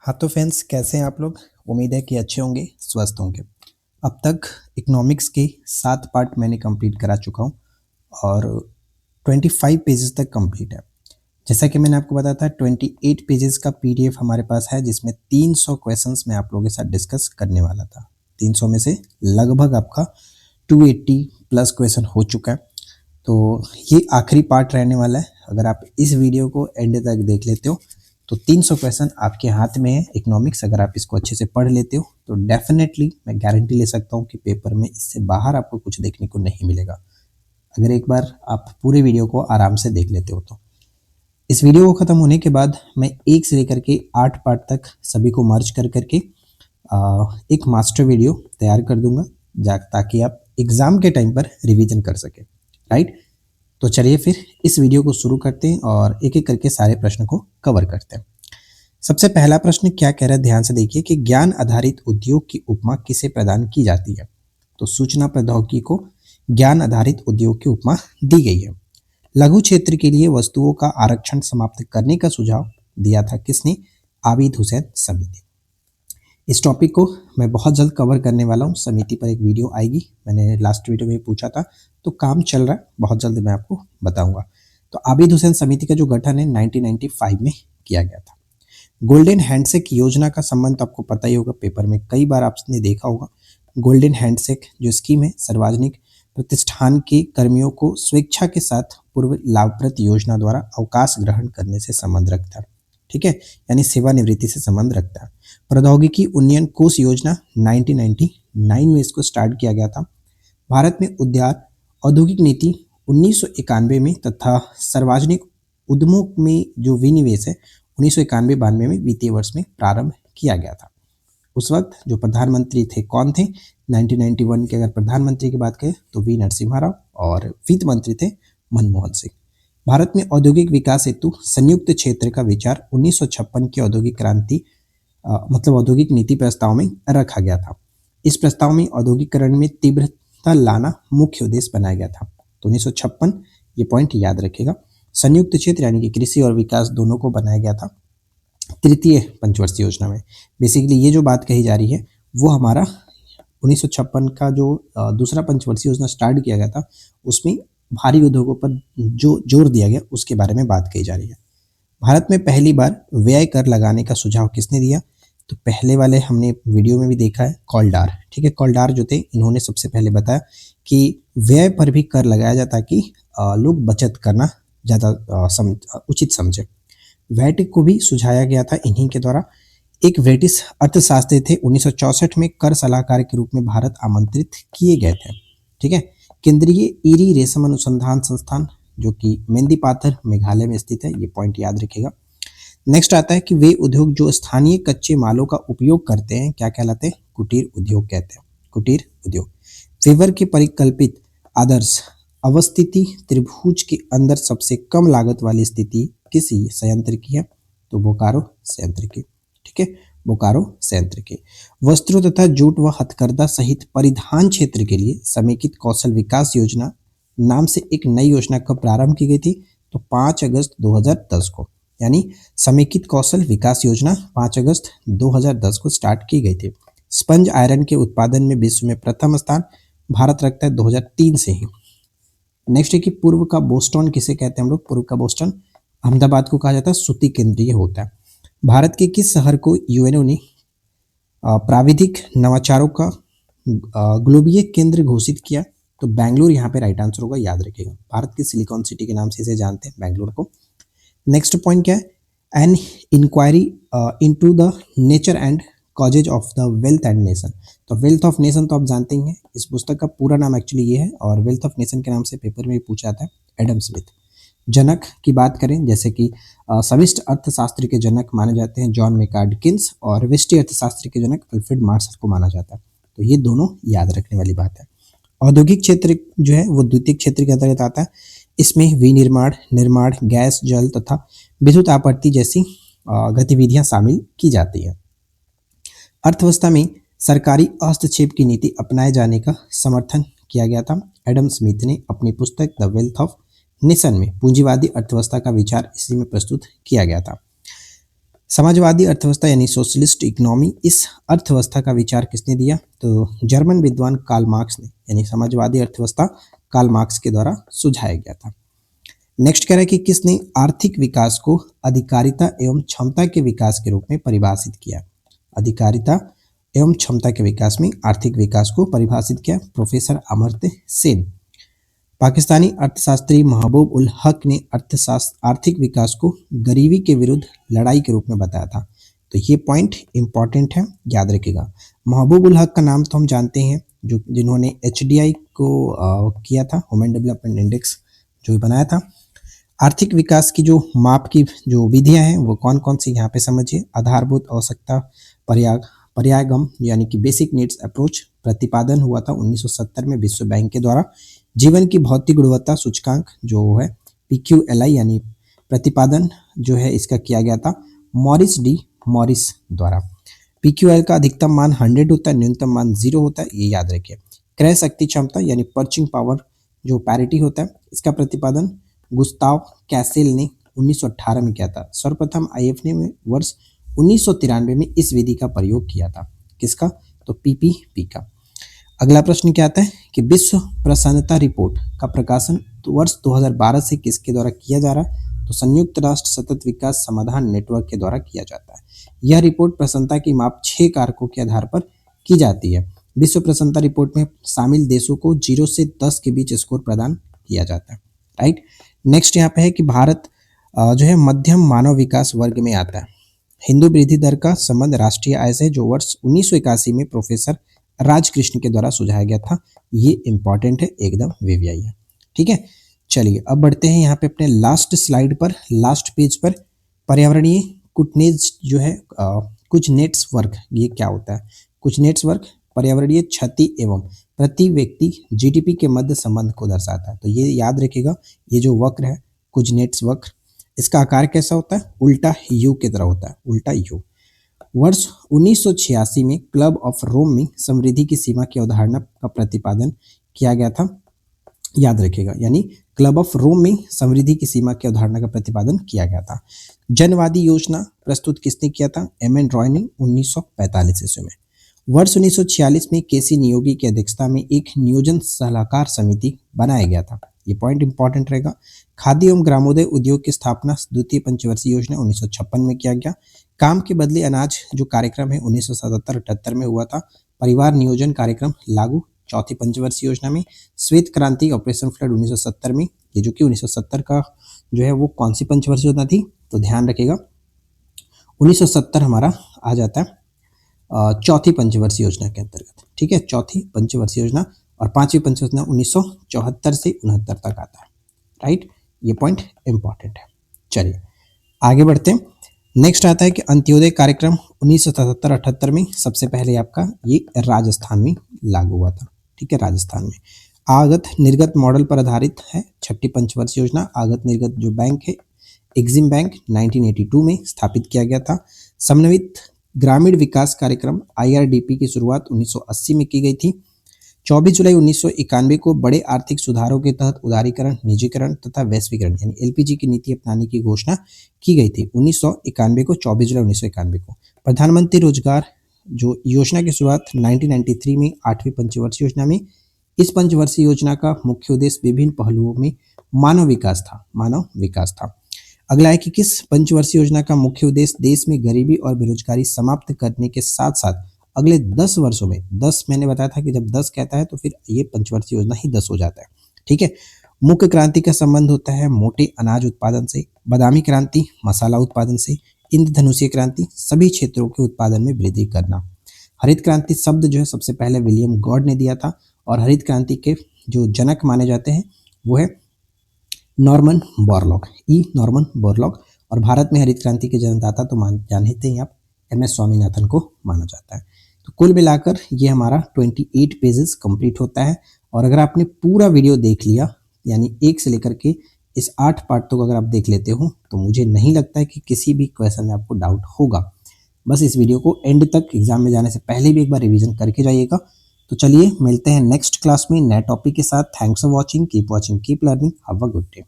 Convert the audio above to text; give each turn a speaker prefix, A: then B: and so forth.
A: हाँ तो फ्रेंड्स, कैसे हैं आप लोग। उम्मीद है कि अच्छे होंगे, स्वस्थ होंगे। अब तक इकोनॉमिक्स के 7 पार्ट मैंने कंप्लीट करा चुका हूँ और 25 पेजेस तक कंप्लीट है। जैसा कि मैंने आपको बताया था, 28 पेजेस का पीडीएफ हमारे पास है, जिसमें 300 क्वेश्चंस मैं आप लोगों के साथ डिस्कस करने वाला था। 300 में से लगभग आपका 280 प्लस क्वेश्चन हो चुका है। तो ये आखिरी पार्ट रहने वाला है। अगर आप इस वीडियो को एंड तक देख लेते हो तो 300 क्वेश्चन आपके हाथ में है इकोनॉमिक्स। अगर आप इसको अच्छे से पढ़ लेते हो तो डेफिनेटली मैं गारंटी ले सकता हूँ कि पेपर में इससे बाहर आपको कुछ देखने को नहीं मिलेगा, अगर एक बार आप पूरे वीडियो को आराम से देख लेते हो तो। इस वीडियो को ख़त्म होने के बाद मैं 1 से लेकर के 8 पार्ट तक सभी को मर्ज कर करके एक मास्टर वीडियो तैयार कर दूंगा ताकि आप एग्ज़ाम के टाइम पर रिवीजन कर सकें। राइट, तो चलिए फिर इस वीडियो को शुरू करते हैं और एक एक करके सारे प्रश्न को कवर करते हैं। सबसे पहला प्रश्न क्या कह रहा है, ध्यान से देखिए कि ज्ञान आधारित उद्योग की उपमा किसे प्रदान की जाती है। तो सूचना प्रौद्योगिकी को ज्ञान आधारित उद्योग की उपमा दी गई है। लघु क्षेत्र के लिए वस्तुओं का आरक्षण समाप्त करने का सुझाव दिया था किसने? आबिद हुसैन समिति। इस टॉपिक को मैं बहुत जल्द कवर करने वाला हूँ। समिति पर एक वीडियो आएगी, मैंने लास्ट वीडियो में पूछा था, तो काम चल रहा है, बहुत जल्द मैं आपको बताऊंगा। तो आबिद हुसैन समिति का जो गठन है 1995 में किया गया था। गोल्डन हैंडशेक योजना का संबंध तो आपको पता ही होगा, पेपर में कई बार आपने देखा होगा। गोल्डन हैंडशेक जो स्कीम है, सार्वजनिक प्रतिष्ठान के कर्मियों को स्वेच्छा के साथ पूर्व लाभप्रद योजना द्वारा अवकाश ग्रहण करने से संबंध रखता है। ठीक है, यानी सेवानिवृत्ति से संबंध रखता है। प्रौद्योगिकी उन्नयन कोष योजना 1999 में इसको स्टार्ट किया गया था। भारत में उद्यान औद्योगिक नीति 1991 में तथा सार्वजनिक उद्यमों में जो विनिवेश है 1991-92 में वित्तीय वर्ष में प्रारंभ किया गया था। उस वक्त जो प्रधानमंत्री थे कौन थे? 1991 के अगर प्रधानमंत्री की बात करें तो वी नरसिम्हा राव, और वित्त मंत्री थे मनमोहन सिंह। भारत में औद्योगिक विकास हेतु संयुक्त क्षेत्र का विचार 1956 की औद्योगिक क्रांति मतलब औद्योगिक नीति प्रस्ताव में रखा गया था। इस प्रस्ताव में औद्योगिकरण में तीव्रता लाना मुख्य उद्देश्य बनाया गया था। तो 1956, ये पॉइंट याद रखेगा। संयुक्त क्षेत्र यानी कि कृषि और विकास दोनों को बनाया गया था तृतीय पंचवर्षीय योजना में। बेसिकली ये जो बात कही जा रही है वो हमारा 1956 का जो दूसरा पंचवर्षीय योजना स्टार्ट किया गया था, उसमें भारी उद्योगों पर जो जोर दिया गया उसके बारे में बात कही जा रही है। भारत में पहली बार व्यय कर लगाने का सुझाव किसने दिया? तो पहले वाले हमने वीडियो में भी देखा है, कॉलडार। ठीक है, कॉलडार जो थे इन्होंने सबसे पहले बताया कि व्यय पर भी कर लगाया जाए ताकि लोग बचत करना ज़्यादा उचित समझे। वैट को भी सुझाया गया था इन्हीं के द्वारा। एक ब्रिटिश अर्थशास्त्री थे, 1964 में कर सलाहकार के रूप में भारत आमंत्रित किए गए थे। ठीक है, केंद्रीय ईरी रेशम अनुसंधान संस्थान जो कि मेंदीपाथर मेघालय में स्थित है, ये पॉइंट याद रखिएगा। नेक्स्ट आता है कि वे उद्योग जो स्थानीय कच्चे मालों का उपयोग करते हैं क्या कहलाते हैं? कुटीर उद्योग कहते हैं, कुटीर उद्योग। वेबर के परिकल्पित आदर्श अवस्थिति त्रिभुज के अंदर सबसे कम लागत वाली स्थिति किस संयंत्र की है? तो बोकारो संयंत्र की। ठीक है, बोकारो संयंत्र के। वस्त्रों तथा जूट व हथकरघा सहित परिधान क्षेत्र के लिए समेकित कौशल विकास योजना नाम से एक नई योजना कब प्रारंभ की गई थी? तो 5 अगस्त 2010 को, यानी समेकित कौशल विकास योजना 5 अगस्त 2010 को स्टार्ट की गई थी। स्पंज आयरन के उत्पादन में विश्व में प्रथम स्थान भारत रखता है 2003 से ही। नेक्स्ट है कि पूर्व का बोस्टन किसे कहते हैं हम लोग? पूर्व का बोस्टन अहमदाबाद को कहा जाता है, सूती केंद्रीय होता है। भारत के किस शहर को यूएनओ ने प्राविधिक नवाचारों का ग्लोबीय केंद्र घोषित किया? तो बेंगलुरु यहाँ पे राइट आंसर होगा, याद रखिएगा। भारत की सिलिकॉन सिटी के नाम से इसे जानते हैं, बेंगलुरु को। नेक्स्ट पॉइंट क्या है? An inquiry into the nature and causes of the wealth and nation. तो वेल्थ ऑफ नेशन तो आप जानते ही हैं, इस पुस्तक का पूरा नाम एक्चुअली ये है, और वेल्थ ऑफ नेशन के नाम से पेपर में भी पूछा जाता है, एडम स्मिथ। जनक की बात करें, जैसे कि समष्ट अर्थशास्त्र के जनक माने जाते हैं जॉन मेकार्ड किन्स, और व्यष्टि अर्थशास्त्र के जनक अल्फ्रेड मार्शल को माना जाता है। तो ये दोनों याद रखने वाली बात है। औद्योगिक क्षेत्र जो है वो द्वितीय क्षेत्र के अंतर्गत आता है। इसमें विनिर्माण, निर्माण, गैस, जल तथा विद्युत आपूर्ति जैसी गतिविधियां शामिल की जाती हैं। अर्थव्यवस्था में सरकारी हस्तक्षेप की नीति अपनाए जाने का समर्थन किया गया था। एडम स्मिथ ने अपनी पुस्तक द वेल्थ ऑफ नेशन में पूंजीवादी अर्थव्यवस्था का विचार इसी में प्रस्तुत किया गया था। समाजवादी अर्थव्यवस्था यानी सोशलिस्ट इकोनॉमी, इस अर्थव्यवस्था का विचार किसने दिया? तो जर्मन विद्वान कार्ल मार्क्स ने, यानी समाजवादी अर्थव्यवस्था कार्ल मार्क्स के द्वारा सुझाया गया था। नेक्स्ट कह रहा है कि किसने आर्थिक विकास को अधिकारिता एवं क्षमता के विकास के रूप में परिभाषित किया? अधिकारिता एवं क्षमता के विकास में आर्थिक विकास को परिभाषित किया प्रोफेसर अमर्त्य सेन। पाकिस्तानी अर्थशास्त्री महबूब उल हक ने आर्थिक विकास को गरीबी के विरुद्ध लड़ाई के रूप में बताया था। तो ये पॉइंट इंपॉर्टेंट है, याद रखिएगा। महबूब उल हक का नाम तो हम जानते हैं, जो जिन्होंने HDI को किया था, ह्यूमन डेवलपमेंट इंडेक्स जो बनाया था। आर्थिक विकास की जो माप की जो विधियां हैं वो कौन कौन सी यहाँ पे समझिए। आधारभूत आवश्यकता पर्यायगम यानी कि बेसिक नीड्स अप्रोच प्रतिपादन हुआ था 1970 में विश्व बैंक के द्वारा। जीवन की भौतिक गुणवत्ता सूचकांक जो है PQLI यानी प्रतिपादन जो है इसका किया गया था मॉरिस द्वारा। PQL का अधिकतम मान 100 होता है, न्यूनतम मान 0 होता है, ये याद रखिए। क्रय शक्ति क्षमता यानी पर्चिंग पावर जो पैरिटी होता है, इसका प्रतिपादन गुस्ताव कैसेल ने 1918 में किया था। सर्वप्रथम IF ने वर्ष 1993 में इस विधि का प्रयोग किया था। किसका? तो PPP का। अगला प्रश्न क्या आता है कि विश्व प्रसन्नता रिपोर्ट का प्रकाशन तो वर्ष 2012 से किसके द्वारा किया जा रहा है? तो संयुक्त राष्ट्र सतत विकास समाधान नेटवर्क के द्वारा किया जाता है। यह रिपोर्ट प्रसन्नता की माप 6 कारकों के आधार पर की जाती है। विश्व प्रसन्नता रिपोर्ट में शामिल देशों को 0 से 10 के बीच स्कोर प्रदान किया जाता है। राइट। नेक्स्ट यहाँ पे है कि भारत जो है मध्यम मानव विकास वर्ग में आता है। हिंदू वृद्धि दर का संबंध राष्ट्रीय आय से, जो वर्ष 1981 में प्रोफेसर राजकृष्ण के द्वारा सुझाया गया था। ये इंपॉर्टेंट है, एकदम VVI है। ठीक है, चलिए अब बढ़ते हैं यहाँ पे अपने लास्ट स्लाइड पर, लास्ट पेज पर। पर्यावरणीय कुटनेज जो है कुछ नेट्स वर्क, ये क्या होता है? कुछ नेट्स वर्क पर्यावरणीय क्षति एवं प्रति व्यक्ति GDP के मध्य संबंध को दर्शाता है। तो ये याद रखिएगा, ये जो वक्र है कुछ नेट्स वक्र, इसका आकार कैसा होता है? उल्टा U की तरह होता है, उल्टा U। वर्ष 1986 में क्लब ऑफ रोम में समृद्धि की सीमा की अवधारणा का प्रतिपादन किया गया था। याद रखिएगा, यानी क्लब ऑफ रोम में समृद्धि की सीमा की अवधारणा का प्रतिपादन किया गया था। जनवादी योजना प्रस्तुत किसने किया था? MN रॉय ने 1945 ईस्वी में। वर्ष 1946 में KC नियोगी की अध्यक्षता में एक नियोजन सलाहकार समिति बनाया गया था। ये पॉइंट इंपॉर्टेंट रहेगा। खाद्य एवं ग्रामोदय उद्योग की स्थापना द्वितीय पंचवर्षीय योजना 1956 में किया गया। काम के बदले अनाज जो कार्यक्रम है 1977-78 में हुआ था। परिवार नियोजन कार्यक्रम लागू चौथी पंचवर्षीय योजना में। श्वेत क्रांति ऑपरेशन फ्लड 1970 में, ये जो कि 1970 का जो है वो कौन सी पंचवर्षीय योजना थी? तो ध्यान रखिएगा 1970 हमारा आ जाता है चौथी पंचवर्षीय योजना के अंतर्गत। ठीक है, चौथी पंचवर्षीय योजना। और पांचवी पंचवर्षीय योजना 1974 से 69 तक आता है। राइट, ये पॉइंट इंपॉर्टेंट है। चलिए आगे बढ़ते हैं। नेक्स्ट आता है कि अंत्योदय कार्यक्रम 1977-78 में सबसे पहले आपका ये राजस्थान में लागू हुआ था। ठीक है, राजस्थान में आगत निर्गत मॉडल पर आधारित है छठी पंचवर्षीय योजना। आगत निर्गत जो बैंक है एग्जिम बैंक 1982 में स्थापित किया गया था। समन्वित ग्रामीण विकास कार्यक्रम IRDP की शुरुआत 1980 में की गई थी। 24 जुलाई 1991 को बड़े आर्थिक सुधारों के तहत उदारीकरण, निजीकरण तथा वैश्वीकरण यानी LPG की नीति अपनाने की घोषणा की गई थी 1991 को, 24 जुलाई 1991 को। प्रधानमंत्री रोजगार जो योजना की शुरुआत 1993 में 8वीं पंचवर्षीय योजना में। इस पंचवर्षीय योजना का मुख्य उद्देश्य विभिन्न पहलुओं में मानव विकास था। अगला है कि किस पंचवर्षीय योजना का मुख्य उद्देश्य देश में गरीबी और बेरोजगारी समाप्त करने के साथ साथ अगले 10 वर्षों में, 10 मैंने बताया था कि जब 10 कहता है तो फिर ये पंचवर्षीय योजना ही 10 हो जाता है। ठीक है, मुख्य क्रांति का संबंध होता है मोटे अनाज उत्पादन से, बादामी क्रांति मसाला उत्पादन से, इंद्रधनुषीय क्रांति सभी क्षेत्रों के उत्पादन में वृद्धि करना। हरित क्रांति शब्द जो है सबसे पहले विलियम गॉड ने दिया था और हरित क्रांति के जो जनक माने जाते हैं वो है नॉर्मन बोरलॉग। और भारत में हरित क्रांति के जन्मदाता तो जानते हैं आप MS स्वामीनाथन को माना जाता है। तो कुल मिलाकर ये हमारा 28 पेजेस कंप्लीट होता है। और अगर आपने पूरा वीडियो देख लिया यानी 1 से लेकर के इस 8 पार्ट तक अगर आप देख लेते हो तो मुझे नहीं लगता है कि किसी भी क्वेश्चन में आपको डाउट होगा। बस इस वीडियो को एंड तक एग्जाम में जाने से पहले भी एक बार रिवीजन करके जाइएगा। तो चलिए मिलते हैं नेक्स्ट क्लास में नए टॉपिक के साथ। Thanks for watching, keep learning, have a good day.